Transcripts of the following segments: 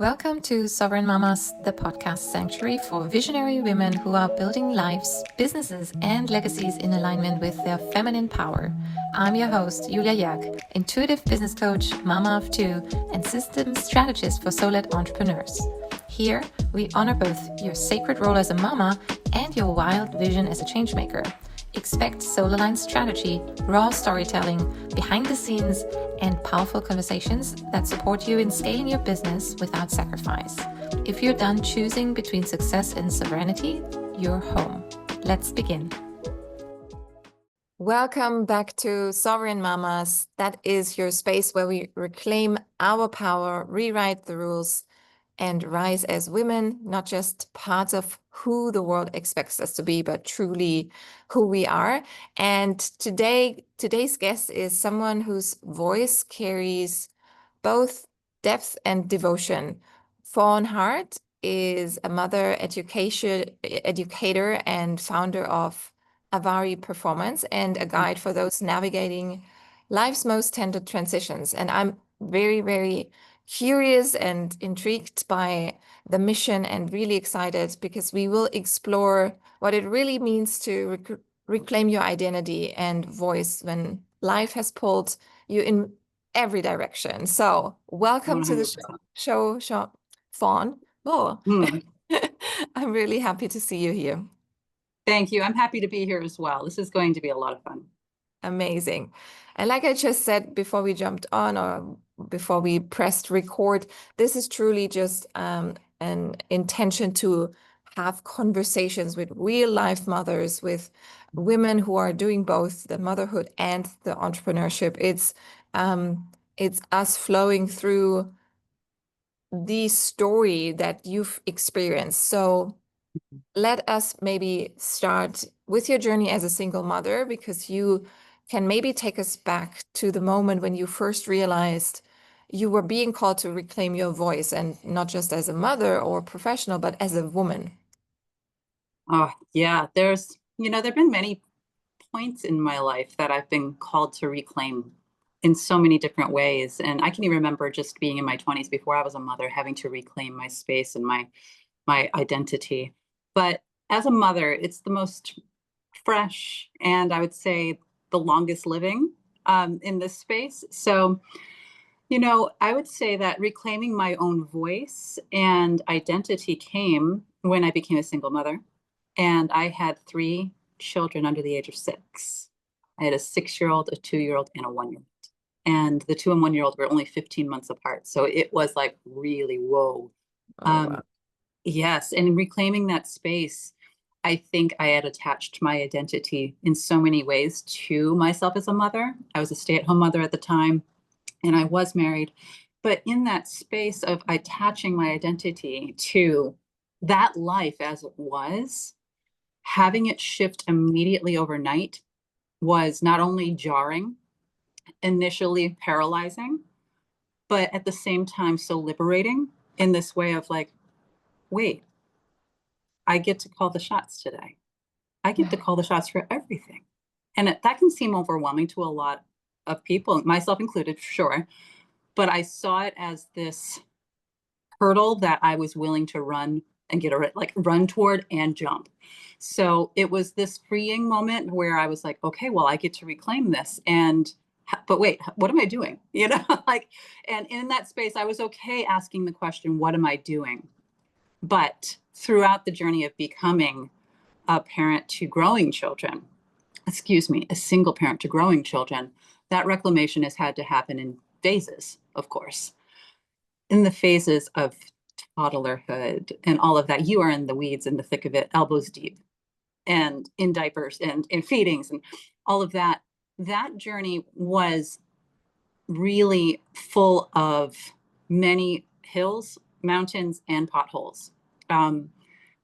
Welcome to Sovereign Mamas, the podcast sanctuary for visionary women who are building lives, businesses, and legacies in alignment with their feminine power. I'm your host, Julia Jörg, intuitive business coach, mama of two, and systems strategist for solo-led entrepreneurs. Here, we honor both your sacred role as a mama and your wild vision as a changemaker. Expect soul-aligned strategy, raw storytelling, behind the scenes, and powerful conversations that support you in scaling your business without sacrifice. If you're done choosing between success and sovereignty, you're home. Let's begin. Welcome back to Sovereign Mamas. That is your space where we reclaim our power, rewrite the rules, and rise as women, not just parts of who the world expects us to be, but truly who we are. And today's guest is someone whose voice carries both depth and devotion. Fawn is a mother educator and founder of Avari Performance and a guide for those navigating life's most tender transitions. And I'm very, very curious and intrigued by the mission and really excited because we will explore what it really means to reclaim your identity and voice when life has pulled you in every direction. So welcome 100%. To the show, Fawn. Oh, I'm really happy to see you here. Thank you. I'm happy to be here as well. This is going to be a lot of fun. Amazing. And like I just said before we jumped on or before we pressed record, this is truly just an intention to have conversations with real life mothers, with women who are doing both the motherhood and the entrepreneurship. It's us flowing through the story that you've experienced. So let us maybe start with your journey as a single mother, because you can maybe take us back to the moment when you first realized you were being called to reclaim your voice, and not just as a mother or professional, but as a woman. Oh, yeah. There've been many points in my life that I've been called to reclaim in so many different ways. And I can even remember just being in my 20s before I was a mother, having to reclaim my space and my identity. But as a mother, it's the most fresh and I would say the longest living in this space. So, I would say that reclaiming my own voice and identity came when I became a single mother. And I had 3 children under the age of 6. I had a 6-year-old, a 2-year-old, and a 1-year-old. And the 2 and 1-year-old were only 15 months apart. So it was like really, whoa. Wow. Yes. And in reclaiming that space, I think I had attached my identity in so many ways to myself as a mother. I was a stay-at-home mother at the time, and I was married. But in that space of attaching my identity to that life as it was, having it shift immediately overnight was not only jarring, initially paralyzing, but at the same time so liberating in this way of like, wait, I get to call the shots today. I get to call the shots for everything. And that can seem overwhelming to a lot of people, myself included, for sure. But I saw it as this hurdle that I was willing to run and run toward and jump. So it was this freeing moment where I was like, okay, well, I get to reclaim this. But wait, what am I doing? And in that space, I was okay asking the question, what am I doing? But throughout the journey of becoming a parent to growing children, a single parent to growing children, that reclamation has had to happen in phases, of course. In the phases of toddlerhood and all of that, you are in the weeds, in the thick of it, elbows deep, and in diapers and in feedings and all of that. That journey was really full of many hills, mountains, and potholes,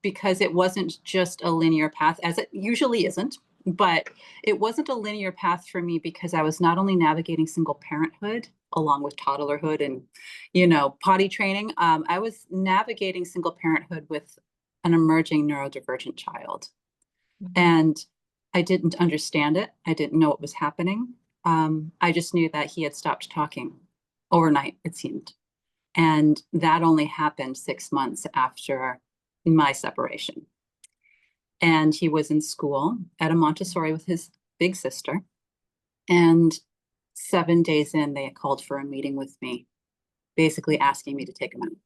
because it wasn't just a linear path, as it usually isn't. But it wasn't a linear path for me because I was not only navigating single parenthood along with toddlerhood and, potty training. I was navigating single parenthood with an emerging neurodivergent child. Mm-hmm. And I didn't understand it. I didn't know what was happening. I just knew that he had stopped talking overnight, it seemed. And that only happened 6 months after my separation. And he was in school at a Montessori with his big sister. And 7 days in, they called for a meeting with me, basically asking me to take him out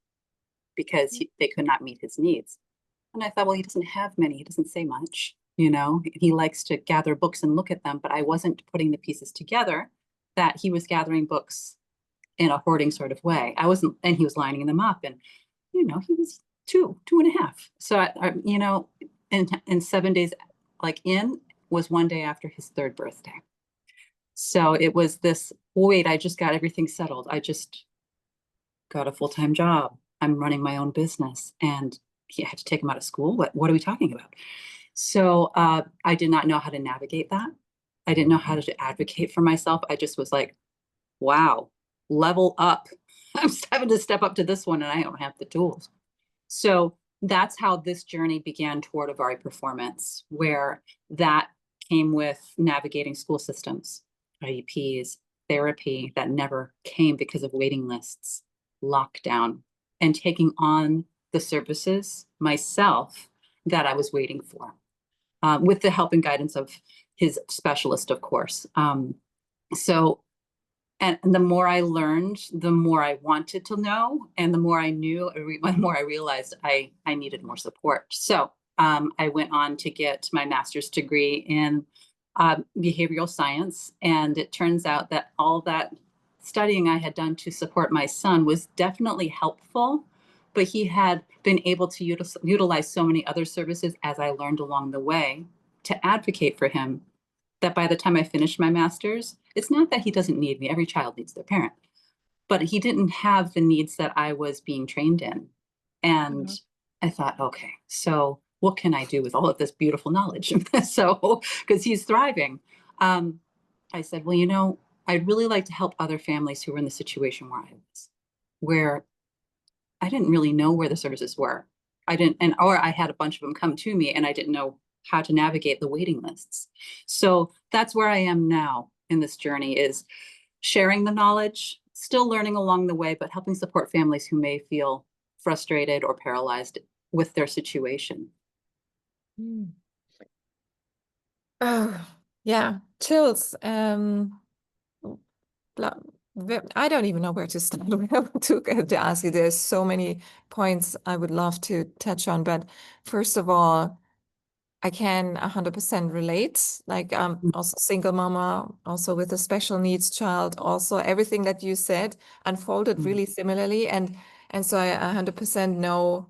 because they could not meet his needs. And I thought, well, he doesn't have many. He doesn't say much. He likes to gather books and look at them, but I wasn't putting the pieces together that he was gathering books in a hoarding sort of way. I wasn't, and he was lining them up, and he was two and a half. So and 7 days in was one day after his third birthday. So it was this, wait, I just got everything settled. I just got a full-time job. I'm running my own business, and I had to take him out of school. What are we talking about? So I did not know how to navigate that. I didn't know how to advocate for myself. I just was like, wow, level up. I'm having to step up to this one, and I don't have the tools. So that's how this journey began toward Avari performance, where that came with navigating school systems, IEPs, therapy that never came because of waiting lists, lockdown, and taking on the services myself that I was waiting for, with the help and guidance of his specialist, of course. And the more I learned, the more I wanted to know, and the more I knew, the more I realized I needed more support. So I went on to get my master's degree in behavioral science, and it turns out that all that studying I had done to support my son was definitely helpful, but he had been able to utilize so many other services as I learned along the way to advocate for him, that by the time I finished my master's, it's not that he doesn't need me. Every child needs their parent, but he didn't have the needs that I was being trained in. And I thought, okay, so what can I do with all of this beautiful knowledge? So, because he's thriving, I said, well, I'd really like to help other families who were in the situation where I was, where I didn't really know where the services were. Or I had a bunch of them come to me, and I didn't know how to navigate the waiting lists. So that's where I am now in this journey, is sharing the knowledge, still learning along the way, but helping support families who may feel frustrated or paralyzed with their situation. Oh, yeah, chills. I don't even know where to start to ask you. There's so many points I would love to touch on, but first of all, I can 100% relate. Like also single mama, also with a special needs child, also everything that you said unfolded really similarly, and so I 100% know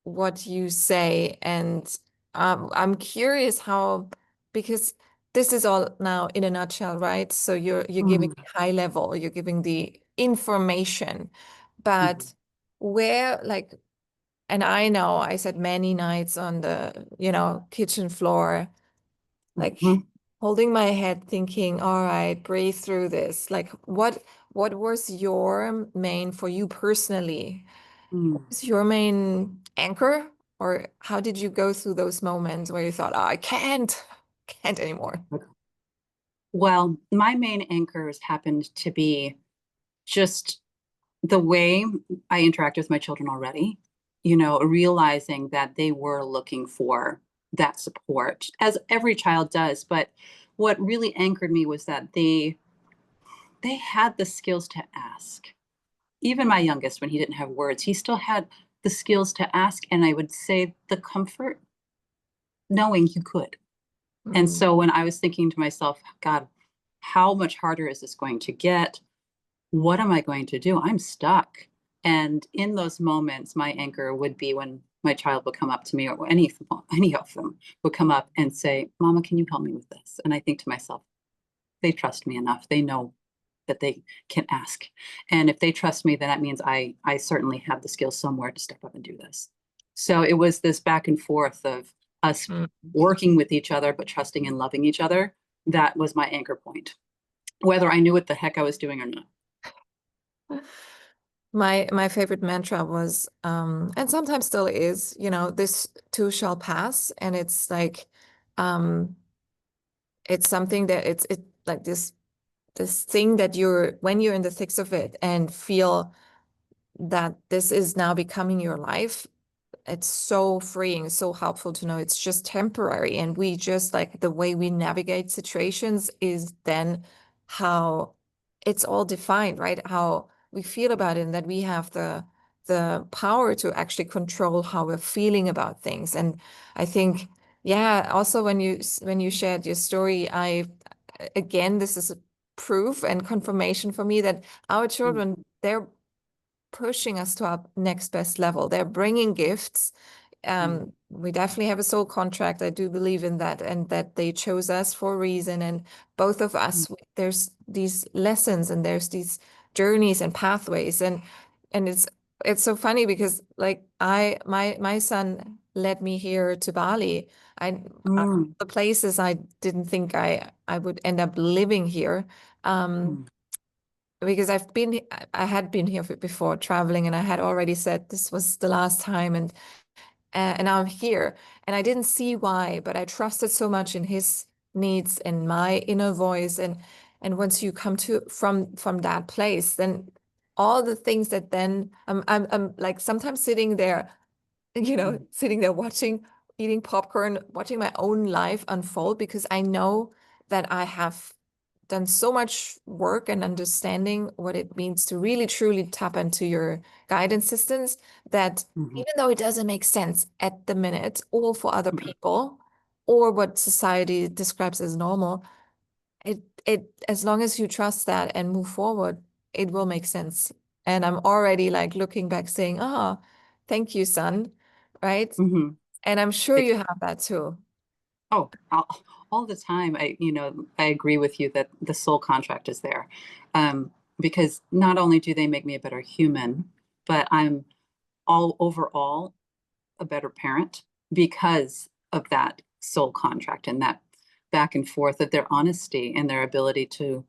what you say, and I'm curious how, because this is all now in a nutshell, right? So you're giving high level, you're giving the information, but where like, and I know I said many nights on the, kitchen floor, like holding my head thinking, all right, breathe through this. Like what was your main, for you personally, was your main anchor? Or how did you go through those moments where you thought, oh, I can't anymore? Well, my anchors happened to be just the way I interact with my children already, realizing that they were looking for that support, as every child does. But what really anchored me was that they had the skills to ask. Even my youngest, when he didn't have words, he still had the skills to ask. And I would say the comfort knowing you could. And Mm. so when I was thinking to myself, God, how much harder is this going to get? What am I going to do? I'm stuck. And in those moments, my anchor would be when my child would come up to me, or any of them would come up and say, Mama, can you help me with this? And I think to myself, they trust me enough. They know that they can ask. And if they trust me, then that means I certainly have the skills somewhere to step up and do this. So it was this back and forth of us Mm. working with each other, but trusting and loving each other. That was my anchor point, whether I knew what the heck I was doing or not. My favorite mantra was, and sometimes still is, this too shall pass. And it's like, um, it's something that it's like this thing that when you're in the thick of it and feel that this is now becoming your life, it's so freeing, so helpful to know it's just temporary. And we just like the way we navigate situations is then how it's all defined, right? How we feel about it, and that we have the power to actually control how we're feeling about things. And I think, yeah, also when you shared your story, I again, this is a proof and confirmation for me that our Mm, children, they're pushing us to our next best level. They're bringing gifts. mm, We definitely have a soul contract. I do believe in that, and that they chose us for a reason. And both of mm, us, there's these lessons and there's these journeys and pathways. And it's so funny because like my son led me here to Bali. mm, The places I didn't think I would end up living here. Um, mm, because I had been here before traveling, and I had already said this was the last time, and now I'm here, and I didn't see why, but I trusted so much in his needs and my inner voice, and once you come to from that place, then all the things that then I'm like sometimes sitting there, mm, sitting there watching, eating popcorn, watching my own life unfold because I know that I have done so much work and understanding what it means to really truly tap into your guidance systems that mhm, even though it doesn't make sense at the minute or for other mhm, people or what society describes as normal, it as long as you trust that and move forward, it will make sense. And I'm already like looking back saying, oh, thank you, son. Right? mhm. And I'm sure It, you have that too. oh, all the time. I agree with you that the soul contract is there, because not only do they make me a better human, but I'm all overall a better parent because of that soul contract and that back and forth of their honesty and their ability to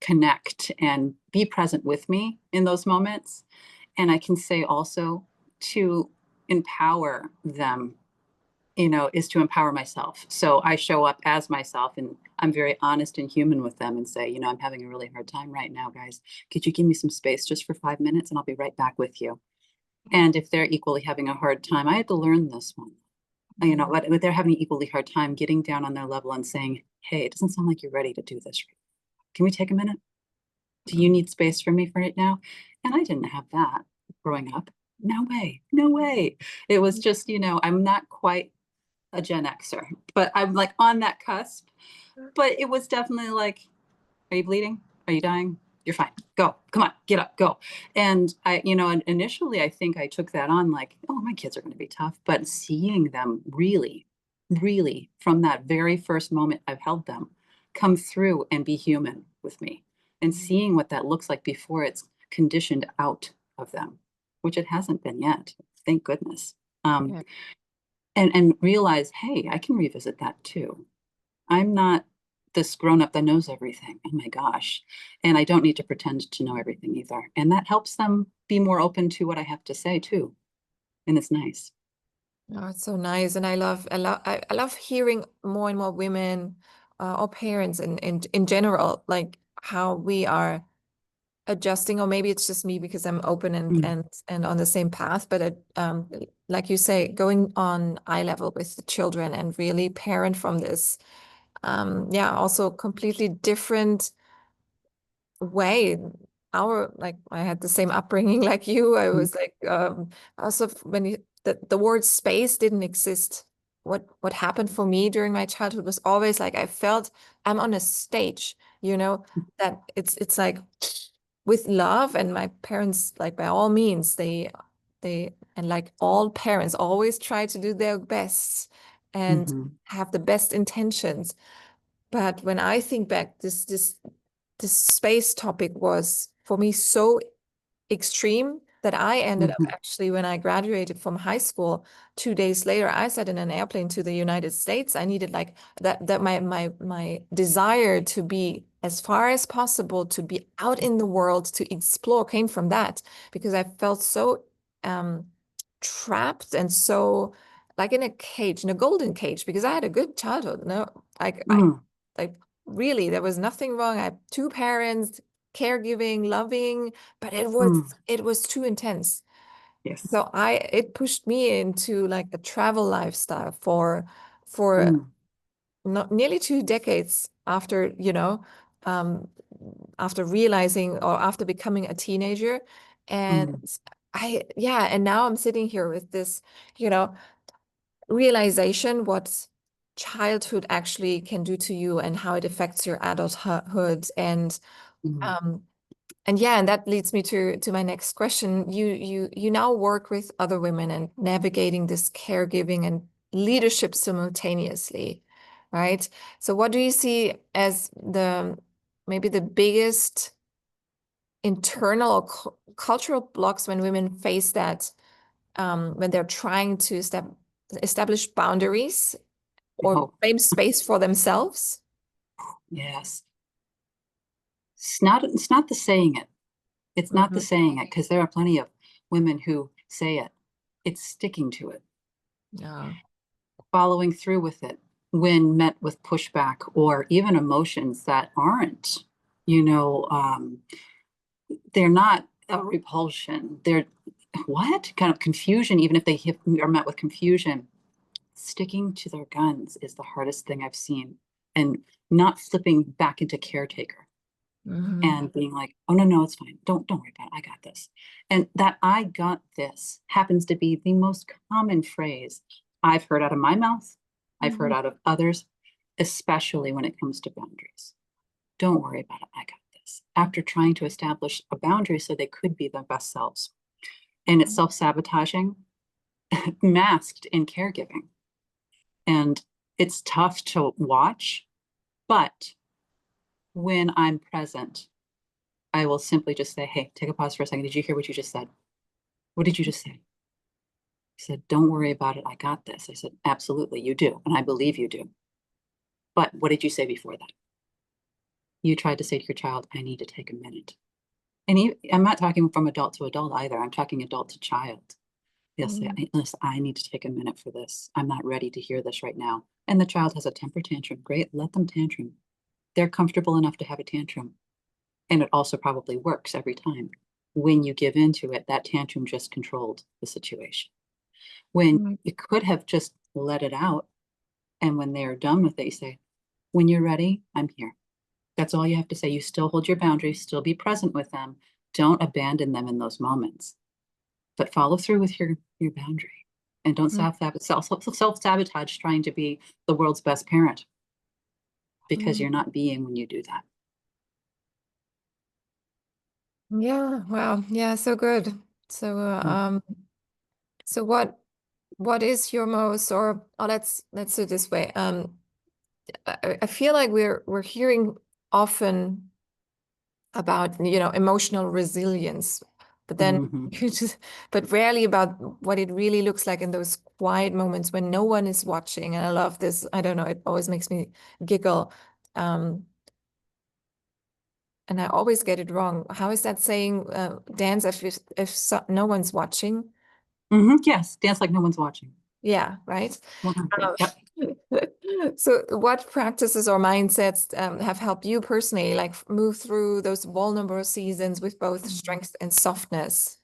connect and be present with me in those moments. And I can say also to empower them, is to empower myself. So I show up as myself and I'm very honest and human with them and say, I'm having a really hard time right now, guys. Could you give me some space just for 5 minutes and I'll be right back with you? And if they're equally having a hard time, I had to learn this one. Mhm. But they're having an equally hard time getting down on their level and saying, hey, it doesn't sound like you're ready to do this. Can we take a minute? Do you need space from me for right now? And I didn't have that growing up. No way, no way. It was just, I'm not quite a Gen Xer, but I'm like on that cusp. But it was definitely like, are you bleeding? Are you dying? You're fine. Go. Come on. Get up. Go. And initially I think I took that on like, oh, my kids are going to be tough. But seeing them really, really from that very first moment I've held them come through and be human with me and seeing what that looks like before it's conditioned out of them, which it hasn't been yet. Thank goodness. Um, Yeah. and realize, hey, I can revisit that too. I'm not this grown up that knows everything. Oh my gosh. And I don't need to pretend to know everything either. And that helps them be more open to what I have to say too. And it's nice. Oh, it's so nice. And I love hearing more and more women or parents in general, like how we are adjusting, or maybe it's just me because I'm open Mm, and on the same path, but like you say, going on eye level with the children and really parent from this, yeah, also completely different way. Like I had the same upbringing like you. I mm, was like also when the word space didn't exist. What happened for me during my childhood was always like I felt I'm on a stage, that it's like with love, and my parents, like by all means, they and like all parents always try to do their best and mhm, have the best intentions. But when I think back, this space topic was for me so extreme that I ended up mhm, actually, when I graduated from high school, 2 days later, I sat in an airplane to the United States. I needed like that my desire to be as far as possible, to be out in the world, to explore came from that because I felt so um trapped and so like in a cage, in a golden cage, because I had a good childhood. No, like I mm, like really there was nothing wrong. I had two parents, caregiving, loving, but Mm, it was too intense. yes. So it pushed me into like a travel lifestyle for Mm, not nearly 2 decades after, um, after realizing or after becoming a teenager. And mm, yeah, and now I'm sitting here with this, you know, realization what childhood actually can do to you and how it affects your adulthood. mm, Um, and yeah, and that leads me to my next question. You now work with other women and navigating this caregiving and leadership simultaneously, right? So what do you see as the maybe the biggest internal or cultural blocks when women face that, when they're trying to establish boundaries or oh, claim space for themselves? yes. It's not the saying it. It's not the Hmm. saying it, because there are plenty of women who say it. It's sticking to it, Yeah. following through with it when met with pushback or even emotions that aren't, you know, they're not a repulsion. They're what kind of confusion, even if are met with confusion. Sticking to their guns is the hardest thing I've seen, and not flipping back into caretaker Hmm. and being like, oh no, no, it's fine. Don't worry about it. I got this. And that I got this happens to be the most common phrase I've heard out of my mouth. I've heard Hmm. out of others, especially when it comes to boundaries. Don't worry about it. I got this. After trying to establish a boundary so they could be their best selves. And it's self-sabotaging, masked in caregiving. And it's tough to watch, but when I'm present, I will simply just say, hey, take a pause for a second. Did you hear what you just said? What did you just say? He said, don't worry about it. I got this. I said, absolutely, you do. And I believe you do. But what did you say before that? You tried to say to your child, I need to take a minute. And I'm not talking from adult to adult either. I'm talking adult to child. They'll say, Hmm. listen, I need to take a minute for this. I'm not ready to hear this right now. And the child has a temper tantrum. Great, let them tantrum. They're comfortable enough to have a tantrum. And it also probably works every time. When you give into it, that tantrum just controlled the situation. When Hmm. you could have just let it out, and when they're done with it, you say, when you're ready, I'm here. That's all you have to say. You still hold your boundaries, still be present with them. Don't abandon them in those moments, but follow through with your boundary. And don't self-sabotage trying to be the world's best parent, because Hmm. you're not being when you do that. Yeah, wow. Yeah, so good. So so what is your most, or let's do it this way. I feel like we're hearing often about, emotional resilience, but then Mm-hmm. you just but rarely about what it really looks like in those quiet moments when no one is watching. And I love this. I don't know, it always makes me giggle. Um, and I always get it wrong. How is that saying? Dance if no one's watching. Mm-hmm. Yes, dance like no one's watching. Yeah, right. 100. Um, Yep. so, what practices or mindsets have helped you personally, like move through those vulnerable seasons with both strength and softness?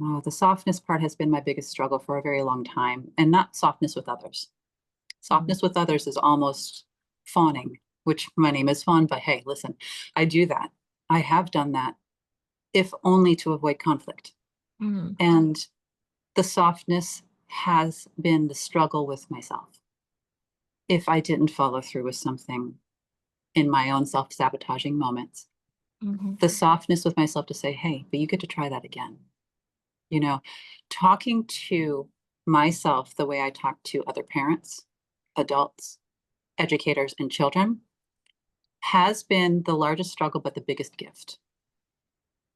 Oh, the softness part has been my biggest struggle for a very long time, and not softness with others. Mm. Softness with others is almost fawning, which my name is Fawn, but hey, listen, I do that. I have done that, if only to avoid conflict. Mm. And the softness has been the struggle with myself. If I didn't follow through with something in my own self-sabotaging moments, Mhm. the softness with myself to say, hey, but you get to try that again. You know, talking to myself the way I talk to other parents, adults, educators, and children has been the largest struggle, but the biggest gift.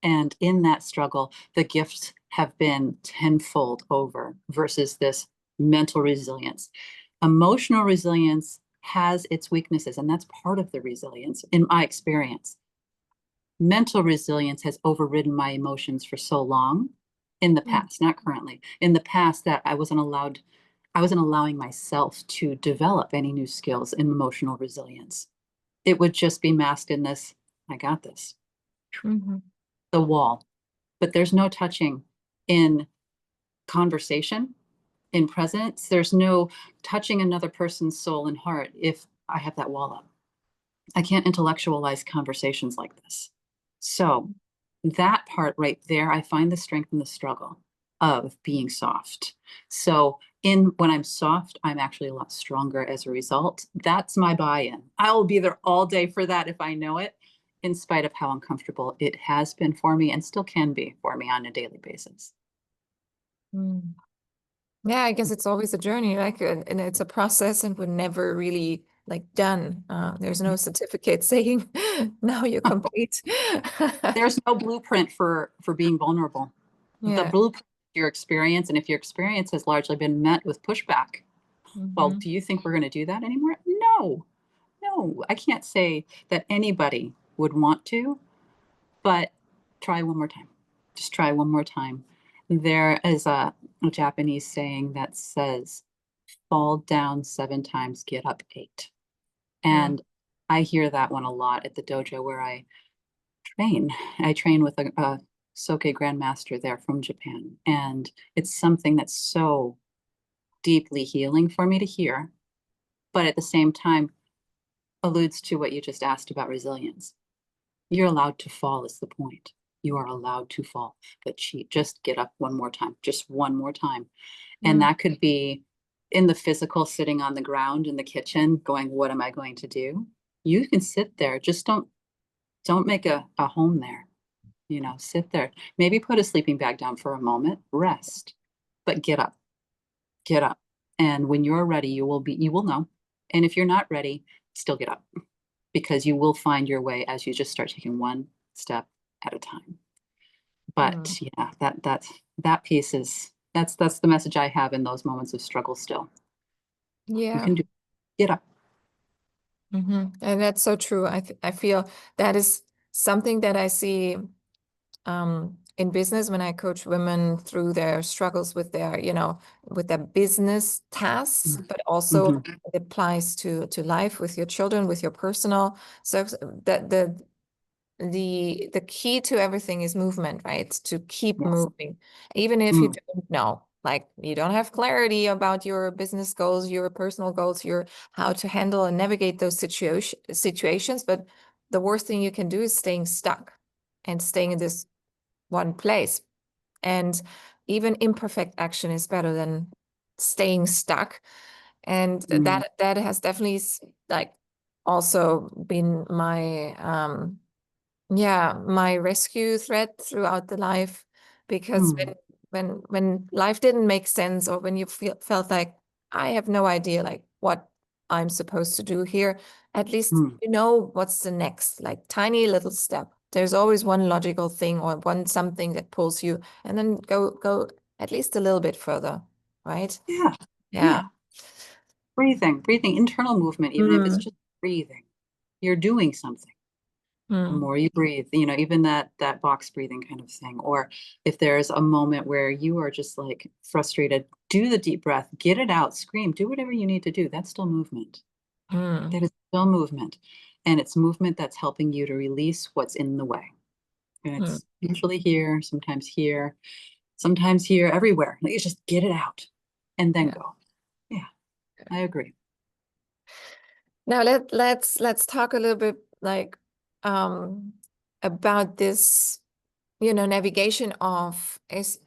And in that struggle, the gifts have been tenfold over versus this mental resilience. Emotional resilience has its weaknesses, and that's part of the resilience in my experience. Mental resilience has overridden my emotions for so long in the Mm. past, not currently. In the past, that I wasn't allowing myself to develop any new skills in emotional resilience. It would just be masked in this, I got this. Mhm. The wall. But there's no touching in conversation, in presence. There's no touching another person's soul and heart if I have that wall up. I can't intellectualize conversations like this. So that part right there, I find the strength in the struggle of being soft. So in when I'm soft, I'm actually a lot stronger as a result. That's my buy-in. I will be there all day for that if I know it, in spite of how uncomfortable it has been for me and still can be for me on a daily basis. Mm. Yeah, I guess it's always a journey, like, and it's a process, and we're never really like done. There's no certificate saying now you're complete. There's no blueprint for being vulnerable. The Yeah. blueprint is your experience, and if your experience has largely been met with pushback, well, Hmm. do you think we're going to do that anymore? No, no. I can't say that anybody would want to, but try one more time. Just try one more time. There is a Japanese saying that says, fall down 7 times, get up 8. Mm. And I hear that one a lot at the dojo where I train. I train with a Soke grandmaster there from Japan. And it's something that's so deeply healing for me to hear, but at the same time alludes to what you just asked about resilience. You're allowed to fall, is the point. You are allowed to fall, but just get up one more time, just one more time. And Mm. that could be in the physical, sitting on the ground in the kitchen, going, what am I going to do? You can sit there, just don't make a home there. Sit there. Maybe put a sleeping bag down for a moment, rest, but get up. And when you're ready, you will know. And if you're not ready, still get up because you will find your way as you just start taking one step at a time. Mm. But yeah, that piece is that's the message I have in those moments of struggle still. You Yeah. can do get up. Hmm. And that's so true. I feel that is something that I see in business when I coach women through their struggles with their, with their business tasks, but also Mm-hmm. it applies to life with your children, with your personal. So that the key to everything is movement, right? To keep Yes. moving, even if you Mm, don't know, like you don't have clarity about your business goals, your personal goals, your how to handle and navigate those situations. But the worst thing you can do is staying stuck and staying in this one place. And even imperfect action is better than staying stuck. And mm, that has definitely like also been my yeah, my rescue thread throughout the life, because mm, when life didn't make sense, or when you felt like I have no idea like what I'm supposed to do here, at least mm. you know what's the next, like tiny little step. There's always one logical thing or one something that pulls you, and then go at least a little bit further, right? Yeah, Yeah. yeah. Breathing, internal movement, even if it's Mm, just breathing, you're doing something. The mm, more you breathe, even that box breathing kind of thing. Or if there's a moment where you are just like frustrated, do the deep breath, get it out, scream, do whatever you need to do. That's still movement. mm, That is still movement. And it's movement that's helping you to release what's in the way. And mm. it's usually here, sometimes here, everywhere. Like you just get it out and then Yeah. go. Yeah, I agree. Now let's talk a little bit like um about this, navigation of is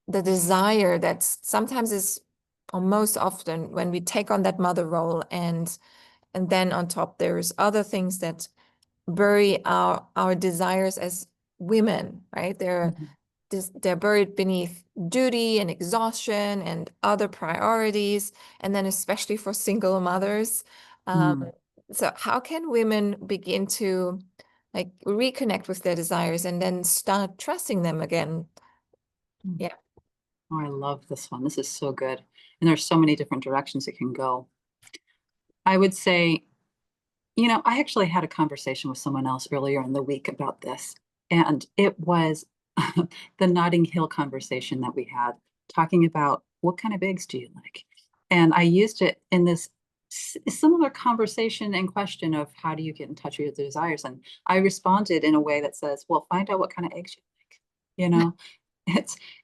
the desire that sometimes is, or most often when we take on that mother role, and then on top there's other things that bury our desires as women, right? Mhm. They're buried beneath duty and exhaustion and other priorities, and then especially for single mothers. Um, Mm, so how can women begin to like reconnect with their desires and then start trusting them again? mm. Yeah. Oh, I love this one. This is so good. And there's so many different directions it can go. I would say, I actually had a conversation with someone else earlier in the week about this, and it was the Notting Hill conversation that we had, talking about what kind of eggs do you like? And I used it in this similar conversation and question of how do you get in touch with your desires? And I responded in a way that says, well, find out what kind of eggs you like. You know,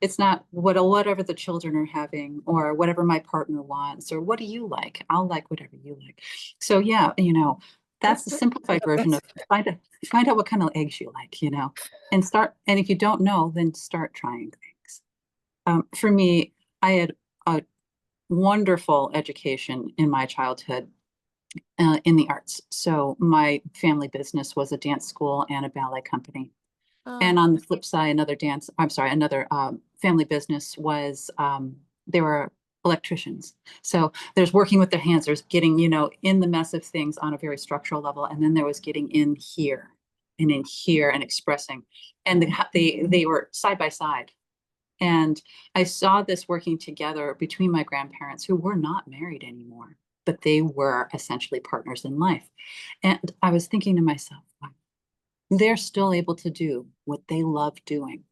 it's not whatever the children are having or whatever my partner wants or what do you like? I'll like whatever you like. So yeah, that's the simplified version of find out what kind of eggs you like, and start. And if you don't know, then start trying things. For me, I had a wonderful education in my childhood in the arts. So my family business was a dance school and a ballet company. And Oh, on the flip side, another family business was they were electricians. So there's working with their hands, there's getting, in the mess of things on a very structural level. And then there was getting in here and in here and expressing. And they were side by side. And I saw this working together between my grandparents who were not married anymore, but they were essentially partners in life. And I was thinking to myself, wow, they're still able to do what they love doing,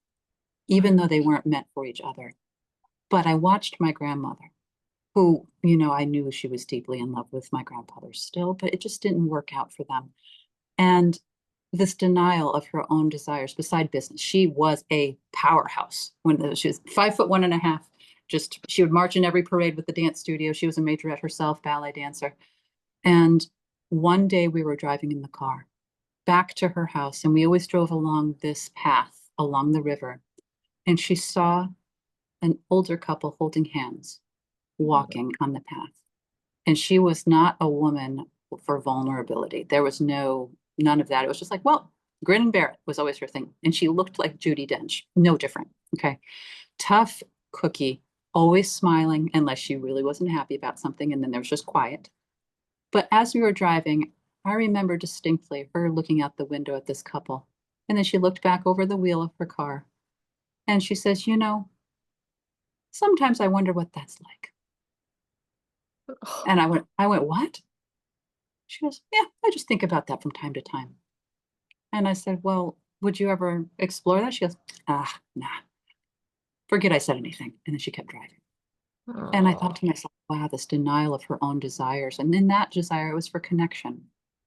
even though they weren't meant for each other. But I watched my grandmother, who, I knew she was deeply in love with my grandfather still, but it just didn't work out for them. And this denial of her own desires beside business. She was a powerhouse when she was 5'1.5". She would march in every parade with the dance studio. She was a majorette herself, ballet dancer. And one day we were driving in the car back to her house, and we always drove along this path along the river. And she saw an older couple holding hands, walking on the path. And she was not a woman for vulnerability. There was none of that. It was just like, well, grin and bear it was always her thing. And she looked like Judi Dench, no different. Okay. Tough cookie, always smiling unless she really wasn't happy about something. And then there was just quiet. But as we were driving, I remember distinctly her looking out the window at this couple. And then she looked back over the wheel of her car and she says, sometimes I wonder what that's like. And I went, what? She goes, yeah, I just think about that from time to time. And I said, well, would you ever explore that? She goes, nah, forget I said anything. And then she kept driving. And I thought oh. to myself, wow, this denial of her own desires. And in that desire, it was for connection.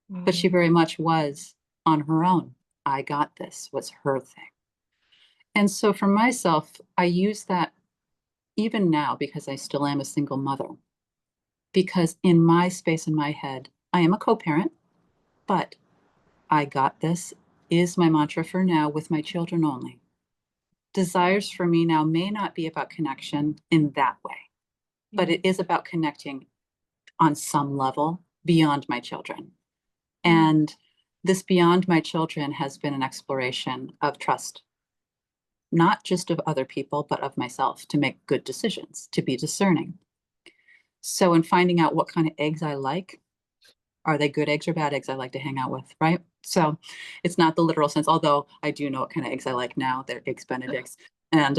But she very much was on her own. I got this was her thing. And so for myself, I use that even now because I still am a single mother. Because in my space in my head, I am a co-parent, but I got this is my mantra for now with my children only. Desires for me now may not be about connection in that way, but it is about connecting on some level beyond my children. And this beyond my children has been an exploration of trust, not just of other people, but of myself to make good decisions, to be discerning. So in finding out what kind of eggs I like, are they good eggs or bad eggs I like to hang out with, right? So it's not the literal sense, although I do know what kind of eggs I like now. They're eggs Benedicts, and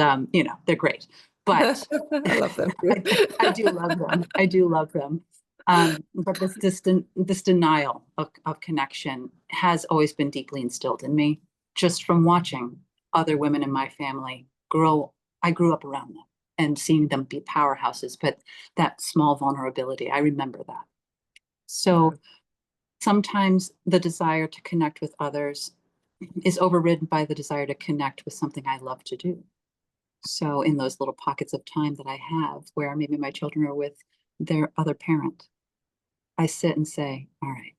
they're great. But I love them too. I do love them. I do love them. But this denial of connection has always been deeply instilled in me, just from watching other women in my family grow. I grew up around them and seeing them be powerhouses, but that small vulnerability, I remember that. So sometimes the desire to connect with others is overridden by the desire to connect with something I love to do. So in those little pockets of time that I have where maybe my children are with their other parent, I sit and say, all right,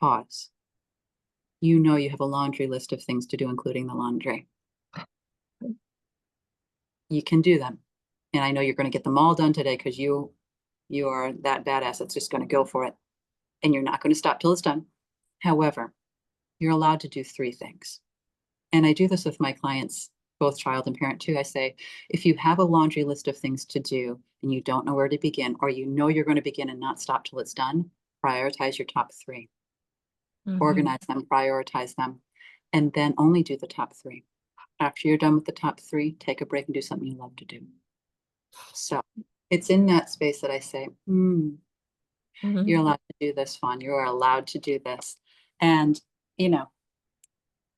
pause. You have a laundry list of things to do, including the laundry. You can do them. And I know you're going to get them all done today because you are that badass that's just going to go for it. And you're not going to stop till it's done. However, you're allowed to do 3 things. And I do this with my clients, both child and parent too. I say, if you have a laundry list of things to do and you don't know where to begin, or you're going to begin and not stop till it's done, prioritize your top 3. Organize them, prioritize them, and then only do the top 3. After you're done with the top 3, take a break and do something you love to do. So it's in that space that I say, you're allowed to do this, Fawn. You are allowed to do this. And,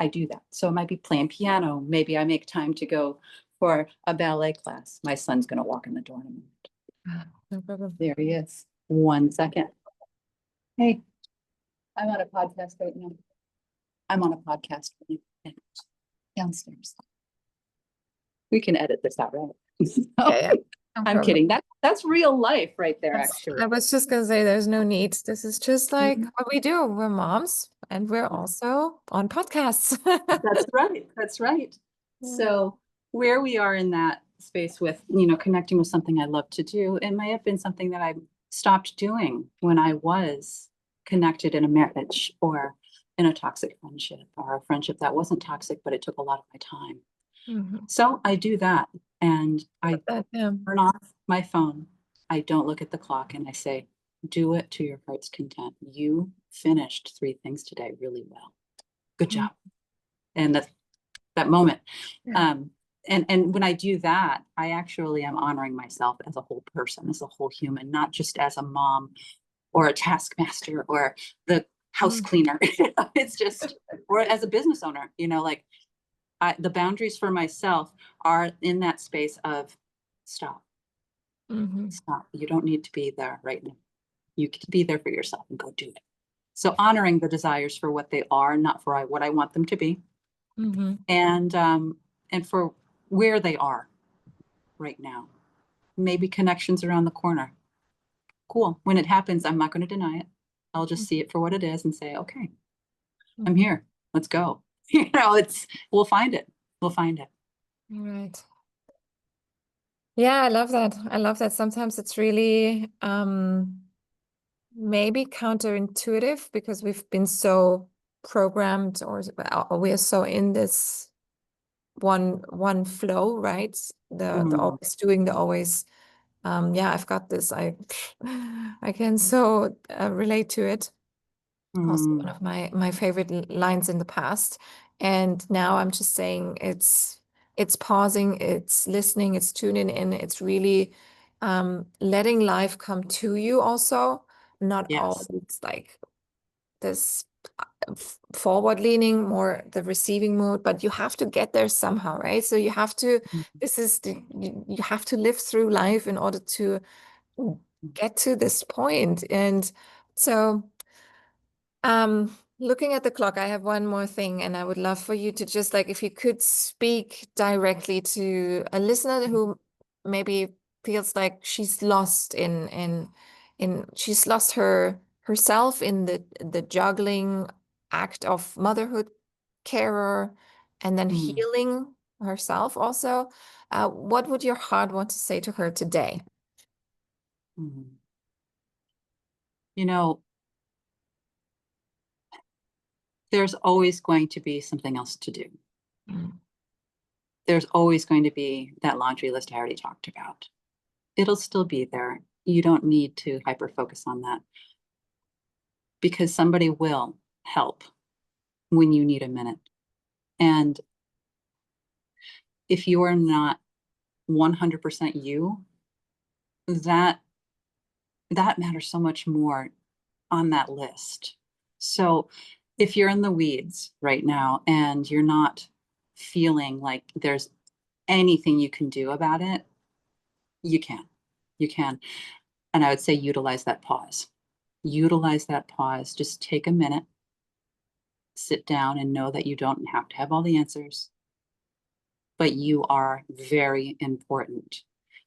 I do that. So it might be playing piano. Maybe I make time to go for a ballet class. My son's going to walk in the door in a minute. No problem. There he is. 1 second. Hey, I'm on a podcast right now. I'm on a podcast right now. Downstairs. We can edit this out, right? Yeah, no I'm problem. kidding. That's real life right there, actually. I was just gonna say there's no need. This is just like Mhm. what we do. We're moms and we're also on podcasts. That's right. That's right. Yeah. So where we are in that space with, connecting with something I love to do, it may have been something that I stopped doing when I was connected in a marriage or in a toxic friendship or a friendship that wasn't toxic, but it took a lot of my time. Mhm. So I do that and I Yeah. turn off my phone. I don't look at the clock and I say, do it to your heart's content. You finished 3 things today really well. Good Mm. job. And that moment. Yeah. And when I do that, I actually am honoring myself as a whole person, as a whole human, not just as a mom or a taskmaster or the house Mm. cleaner. It's just, or as a business owner, like the boundaries for myself are in that space of stop, Mhm. stop. You don't need to be there right now. You can be there for yourself and go do it. So honoring the desires for what they are, not for what I want them to be, Mhm. and for where they are right now. Maybe connections around the corner. Cool. When it happens, I'm not going to deny it. I'll just see it for what it is and say, okay, I'm Mhm. here. Let's go. We'll find it. We'll find it. Right. Yeah, I love that. I love that. Sometimes it's really maybe counterintuitive because we've been so programmed or we are so in this one flow, right? The Mm, always doing, the always yeah, I've got this. I can so relate to it. Also one mm, of my favorite lines in the past. And now I'm just saying it's pausing, it's listening, it's tuning in, it's really letting life come to you also, not yes. always like this forward leaning, more the receiving mode, but you have to get there somehow, right? So you have to, this is you have to live through life in order to get to this point. And so looking at the clock, I have one more thing, and I would love for you to just like if you could speak directly to a listener who maybe feels like she's lost in she's lost herself in the juggling act of motherhood, carer, and then Mm, healing herself also. What would your heart want to say to her today? mm. You know, there's always going to be something else to do. Mm. There's always going to be that laundry list I already talked about. It'll still be there. You don't need to hyper focus on that because somebody will help when you need a minute. And if you are not 100% you, that that matters so much more on that list. So if you're in the weeds right now and you're not feeling like there's anything you can do about it, you can. You can. And I would say utilize that pause. Utilize that pause. Just take a minute, sit down, and know that you don't have to have all the answers, but you are very important.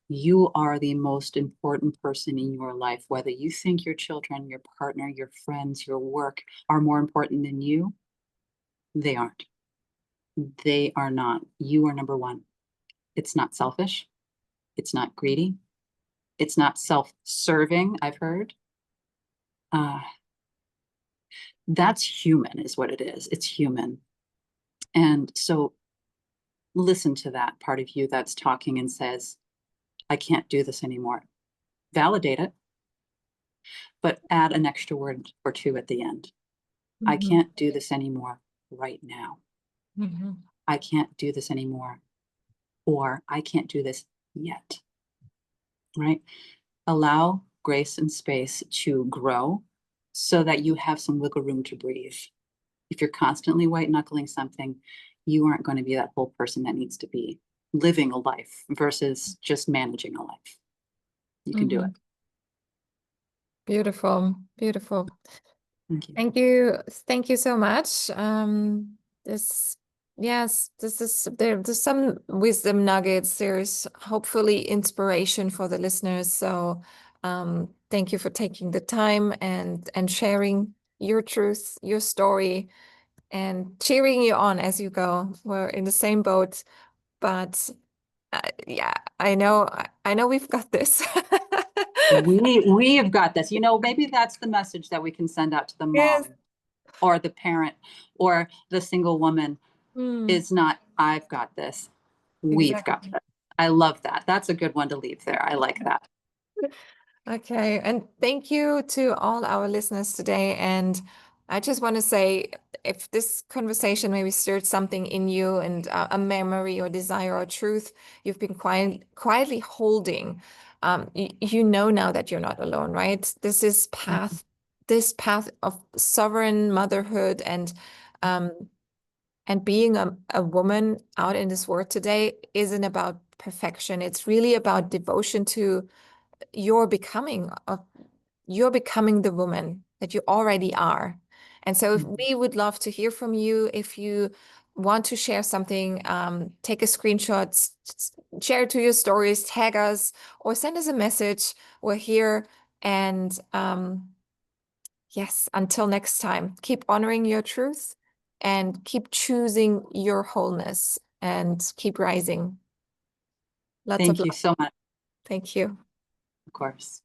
You are the most important person in your life. Whether you think your children, your partner, your friends, your work are more important than you, they aren't. They are not. You are number one. It's not selfish. It's not greedy. It's not self serving, I've heard. Uh, that's human, is what it is. It's human. And so listen to that part of you that's talking and says, I can't do this anymore. Validate it, but add an extra word or two at the end. I Mhm. can't do this anymore right now. Mhm. I can't do this anymore. Or I can't do this yet. Right? Allow grace and space to grow so that you have some wiggle room to breathe. If you're constantly white knuckling something, you aren't going to be that whole person that needs to be living a life versus just managing a life. You can do it. Mhm. Beautiful, beautiful. Thank you. Thank you. Thank you so much. This, yes, this is there's some wisdom nuggets. There's hopefully inspiration for the listeners. So, thank you for taking the time and sharing your truth, your story, and cheering you on as you go. We're in the same boat, but yeah, I know we've got this. We have got this. Maybe that's the message that we can send out to the Yes. mom or the parent or the single woman Hmm, is not, I've got this. We've got exactly. this. I love that. That's a good one to leave there. I like that. Okay, and thank you to all our listeners today. And I just want to say, if this conversation maybe stirred something in you and a memory or desire or truth you've been quietly holding, you know now that you're not alone, right? This path of sovereign motherhood um, and being a woman out in this world today isn't about perfection. It's really about devotion to you're becoming of you're becoming the woman that you already are. And so if Mhm. we would love to hear from you. If you want to share something, take a screenshot, share it to your stories, tag us, or send us a message. We're here. And yes, until next time, keep honoring your truth and keep choosing your wholeness and keep rising. Lots of Thank you love. so much. Thank you. Of course.